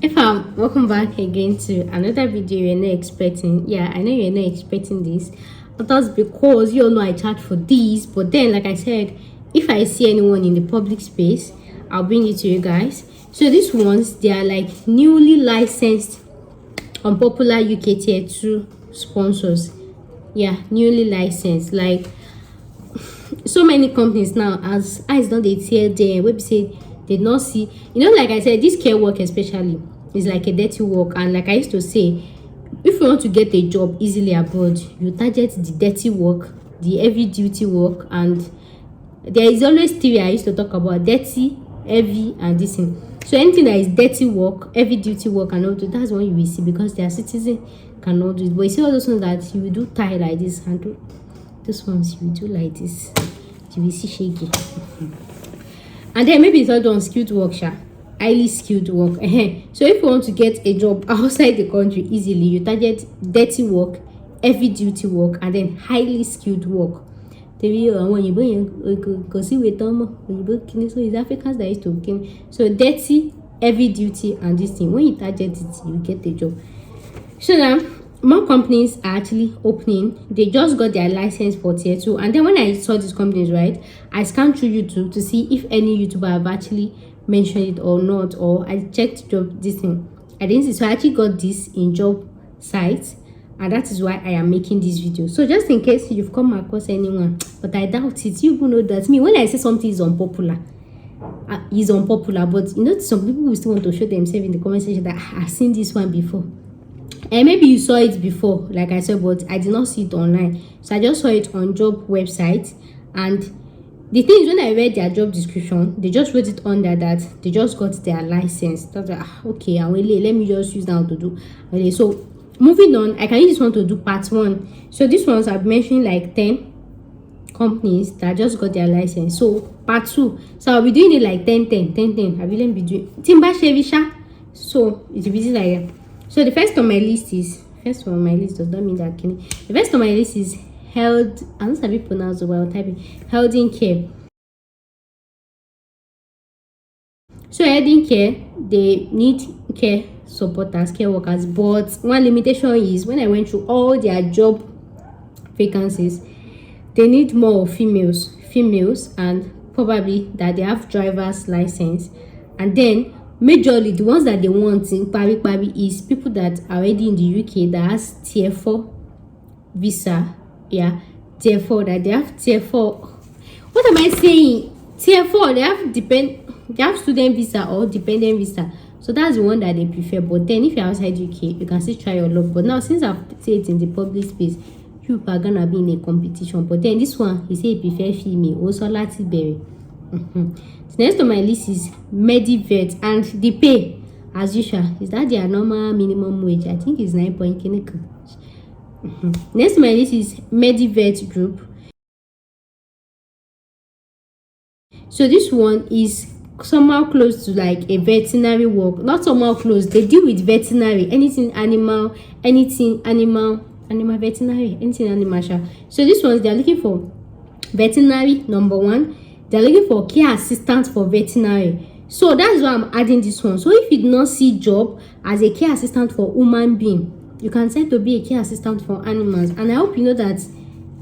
If I'm welcome back again to another video you're not expecting. Yeah, I know you're not expecting this. But that's because you all know I charge for this. But then, like I said, if I see anyone in the public space, I'll bring it to you guys. So these ones, they are like newly licensed unpopular UK tier 2 sponsors. Yeah, newly licensed. Like so many companies now, as eyes don't they tear them, we say they not see, like I said, this care work especially is like a dirty work. And like I used to say, if you want to get a job easily abroad, you target the dirty work, the heavy duty work, and there is always three I used to talk about: dirty, heavy, and this thing. So anything that is dirty work, heavy duty work, and all that, that's what you will see, because their citizen cannot do it. But you see all those ones that you will do tie like this, and those ones you will do like this, you will see shaky. And then maybe third one, skilled work, highly skilled work. So if you want to get a job outside the country easily, you target dirty work, heavy duty work, and then highly skilled work. So it's Africans that used to. So dirty, heavy duty, and this thing, when you target it, you get the job. So now more companies are actually opening. They just got their license for tier 2. And then when I saw these companies, right, I scanned through YouTube to see if any YouTuber have actually mentioned it or not, or I checked this thing. I didn't see. So I actually got this in job sites, and that is why I am making this video. So just in case you've come across anyone, but I doubt it, you know that me, when I say something is unpopular, but some people will still want to show themselves in the comment section that I've seen this one before. And maybe you saw it before, like I said, but I did not see it online. So I just saw it on job website. And the thing is, when I read their job description, they just wrote it under that they just got their license. That's like, okay, and let me just use that to do. Okay, so moving on, I can use this one to do part 1. So this ones I've mentioned like 10 companies that just got their license. So part 2, so I'll be doing it like 10. I will be doing Timba Shevisha. So it's busy like that. So the first on my list does not mean that the first on my list is held. I don't know how to pronounce the word. Typing held in care. So held in care, they need care supporters, care workers. But one limitation is, when I went through all their job vacancies, they need more females, and probably that they have driver's license. And then majorly the ones that they want in Pari is people that are already in the UK that has tier 4 visa. Yeah, tier 4, that they have tier 4. What am I saying? Tier 4, they have student visa or dependent visa. So that's the one that they prefer. But then if you're outside UK, you can still try your luck. But now, since I've said it in the public space, you are gonna be in a competition. But then this one, he said he prefer female, also Latiberry. So next on my list is Medivet, and the pay, as usual, is that their normal minimum wage. I think it's 9 point. Next on my list is Medivet Group. So this one is somehow close to like a veterinary work. Not somehow close, they deal with veterinary, anything animal, veterinary, anything animal. So this one, they're looking for veterinary number 1. They're looking for care assistant for veterinary. So that's why I'm adding this one. So if you do not see job as a care assistant for human being, you can try to be a care assistant for animals. And I hope you know that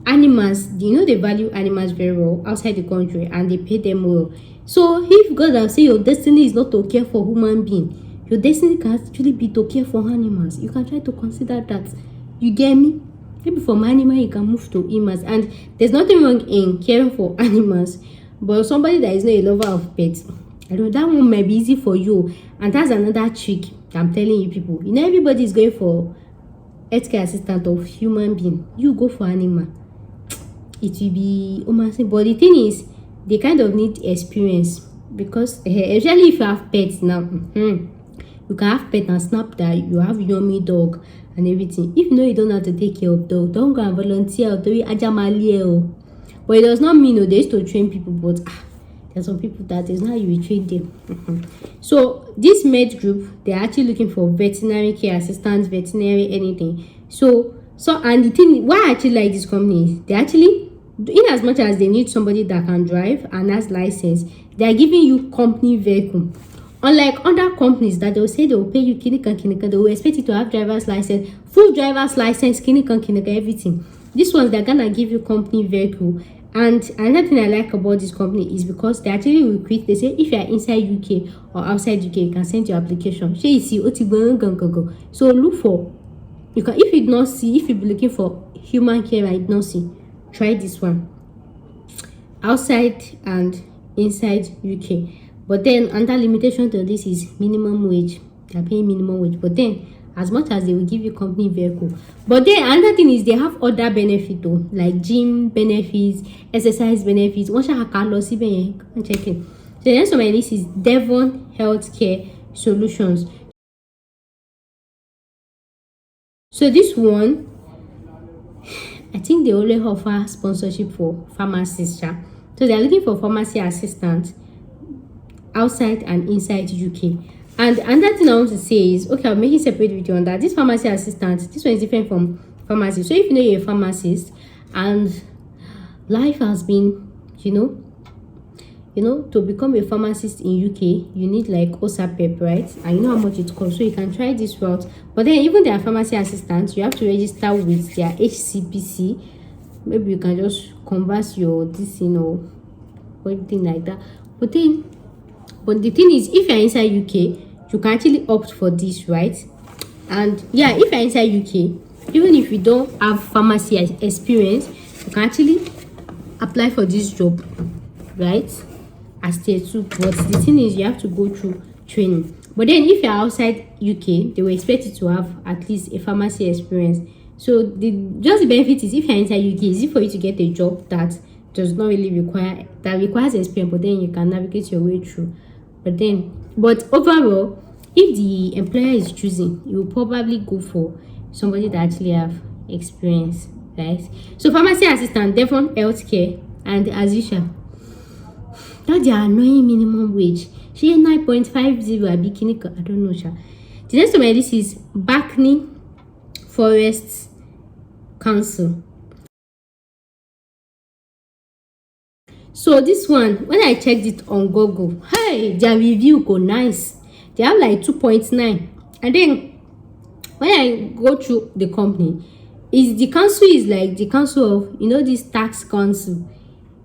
animals, they value animals very well outside the country, and they pay them well. So if God has said your destiny is not to care for human being, your destiny can actually be to care for animals. You can try to consider that. You get me? Maybe from animal you can move to humans. And there's nothing wrong in caring for animals. But somebody that is not a lover of pets, I know that one might be easy for you. And that's another trick I'm telling you people. Everybody is going for healthcare assistant of human being. You go for animal. It will be almost. But the thing is, they kind of need experience, because especially if you have pets now, you can have pet and snap that you have yummy dog and everything. If you don't know how to take care of dog, don't go and volunteer or do it. But it does not mean they used to train people, but there's some people that is not how you will train them. So this Med Group, they're actually looking for veterinary care assistants, veterinary anything. So and the thing why I actually like this company, they actually, in as much as they need somebody that can drive and has license, they are giving you company vehicle. Unlike other companies that they will say they will pay you kinikan, they will expect you to have driver's license, full driver's license, kinikan, everything. This one, they're gonna give you company vehicle. And another thing I like about this company is because they actually recruit. They say if you are inside UK or outside UK, you can send your application. So look for, you can, if you not see, if you be looking for human care and you not see, try this one. Outside and inside UK. But then another limitation to this is minimum wage. They're paying minimum wage. But then as much as they will give you company vehicle. But then another thing is they have other benefits though, like gym benefits, exercise benefits. One shall come check it. So the next on my list is Devon Healthcare Solutions. So this one, I think they only offer sponsorship for pharmacists. So they are looking for pharmacy assistants outside and inside UK. And another thing I want to say is, okay, I'm making separate video on that. This pharmacy assistant, this one is different from pharmacy. So if you know you're a pharmacist and life has been, to become a pharmacist in UK, you need like OSAPEP, right? And you know how much it costs. So you can try this route. But then even their pharmacy assistants, you have to register with their HCPC. Maybe you can just converse your this, or anything like that. But the thing is, if you're inside UK, you can actually opt for this, right? And yeah, if you're inside UK, even if you don't have pharmacy experience, you can actually apply for this job, right? As tier 2. But the thing is, you have to go through training. But then if you're outside UK, they will expect you to have at least a pharmacy experience. So the benefit is, if you're inside UK, it's easy for you to get a job that does not really requires experience, but then you can navigate your way through. But overall, if the employer is choosing, you will probably go for somebody that actually have experience, right? So pharmacy assistant, Devon Healthcare, and as usual, that's the annoying minimum wage. She 9.50 a bikini. I don't know. The next one, this is Backney Forest Council. So this one, when I checked it on Google, hey, their review go nice. They have like 2.9. And then when I go through the company, the council is like the council of, this tax council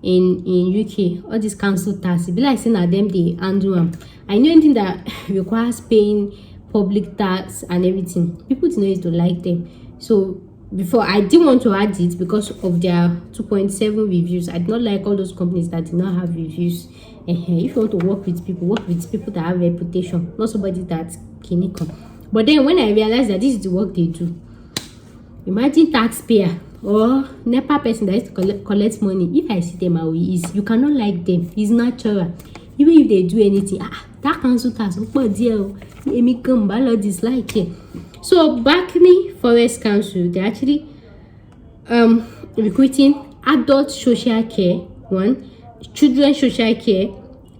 in UK, all this council tax. It be like saying that them they handle them. I know anything that requires paying public tax and everything, people to know is to like them. So before, I didn't want to add it because of their 2.7 reviews. I did not like all those companies that did not have reviews. If you want to work with people that have reputation, not somebody that can come. But then when I realized that this is the work they do, imagine taxpayer or NEPA person that is to collect money. If I see them, I will ease. You cannot like them. It's natural. Even if they do anything, that council tax, dislike it. So Backney Forest Council, they're actually recruiting adult social care, one, children social care,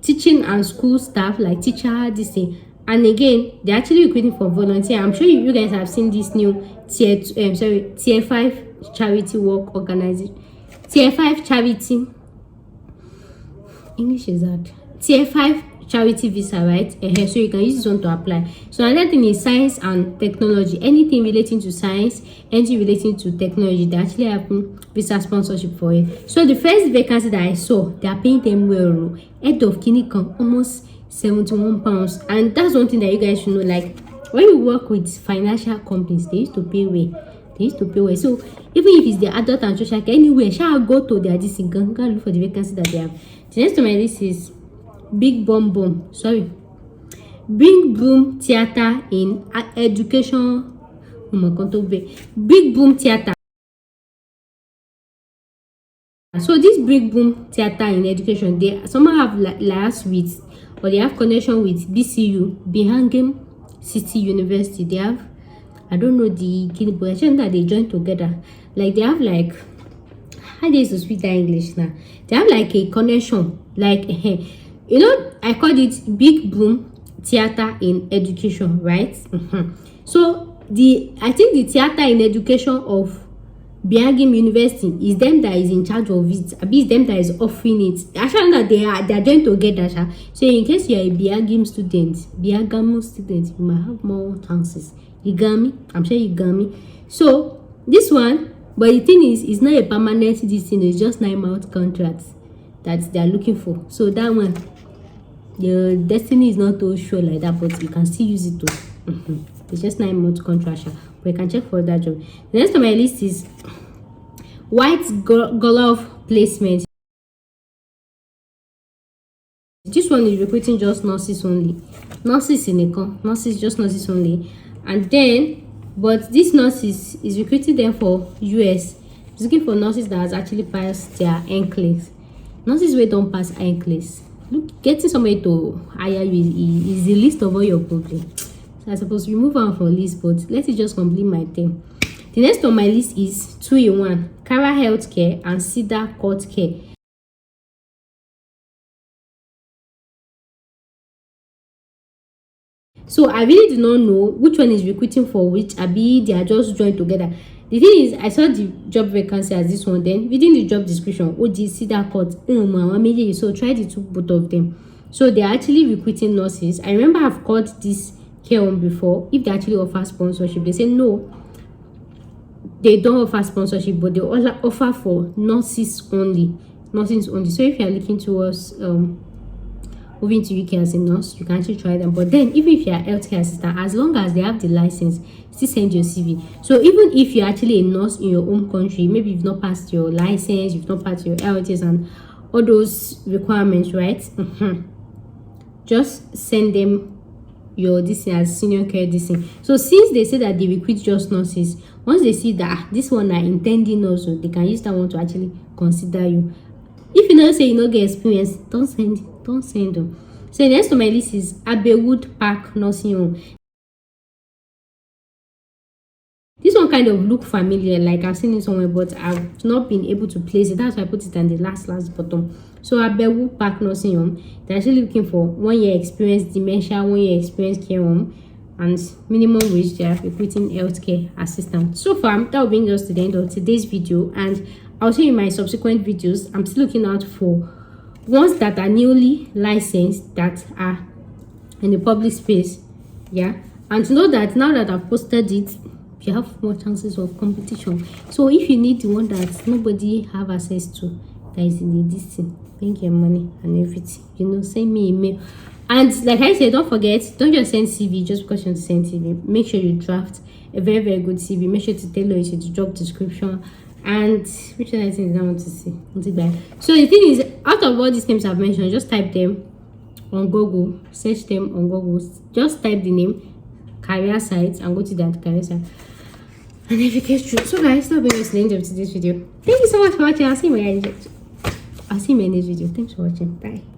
teaching and school staff like teacher, this thing. And again, they're actually recruiting for volunteer. I'm sure you guys have seen this new tier 5 charity work organization. Tier 5 charity. English is hard. Tier 5 charity visa, right? So you can use this one to apply. So another thing is science and technology. Anything relating to science, anything relating to technology, they actually have visa sponsorship for it. So the first vacancy that I saw, they are paying them well. Head of Kinikon, almost £71. And that's one thing that you guys should know. Like when you work with financial companies, they used to pay well. So even if it's the adult and social care, anywhere, shall go to their this and look for the vacancy that they have. The next on my list is Big Boom Theater in Education. Big Boom Theater. So this Big Boom Theater in Education, they somehow have liaison with, or they have connection with BCU, Birmingham City University. They have, I don't know the kinibulation that they join together. Like they have like, how do you speak that English now? They have like a connection, like I called it Big Boom Theater in Education, right? So I think the theater in education of Biagim University is them that is in charge of it. It's them that is offering it. Actually, that they are joined together. So in case you are a Biagim student, you might have more chances. You got me? I'm sure you got me. So this one, but the thing is, it's not a permanent this thing, it's just 9-month contracts that they are looking for. So that one, your destiny is not too sure like that, but you can still use it too. It's just 9-month contract, but you can check for that job. The next on my list is white glove placement. This one is recruiting just nurses only. Nurses in Econ, nurses, just nurses only. And then, but this nurses is recruiting them for US. It's looking for nurses that has actually passed their NCLEX. Nurses who don't pass NCLEX. Look, getting somebody to hire you is the least of all your problems. So I suppose we move on for list, but let it just complete my thing. The next on my list is 2-in-1, Cara Healthcare and Cedar Court Care. So I really do not know which one is recruiting for which. They are just joined together. The thing is, I saw the job vacancy as this one, then within the job description, Cedar Court, so try the both of them. So they are actually recruiting nurses. I remember I've called this care home before. If they actually offer sponsorship, they say no, they don't offer sponsorship, but they offer for nurses only. Nurses only. So if you are looking towards moving to UK as a nurse, you can actually try them. But then even if you are healthcare assistant, as long as they have the license, still send your CV. So even if you're actually a nurse in your own country, maybe you've not passed your license, you've not passed your LTS and all those requirements, right? Just send them your this as senior care this thing. So since they say that they recruit just nurses, once they see that this one are intending also, they can use that one to actually consider you. If you know say you don't get experience, don't send them. So next on my list is Abewood Park Nursing Home. This one kind of look familiar, like I've seen it somewhere, but I've not been able to place it. That's why I put it on the last bottom. So Abewood Park Nursing Home, they're actually looking for 1 year experience dementia, 1 year experience care home, and minimum wage. They are recruiting healthcare assistant. So far, that will bring us to the end of today's video, and I'll show you my subsequent videos. I'm still looking out for ones that are newly licensed, that are in the public space, and to know that now that I've posted it, you have more chances of competition. So if you need the one that nobody have access to, that is in the thing, paying your money and everything, send me email. And like I said, don't forget, don't just send CV just because you want to send CV. Make sure you draft a very, very good CV. Make sure to tailor it to the job description. And which other things I want to see? So the thing is, out of all these names I've mentioned, just type them on Google, search them on Google, just type the name, career sites, and go to that career site, and if you get through. So guys, that'll be the end of today's video. Thank you so much for watching. I'll see you in my next video. Thanks for watching. Bye.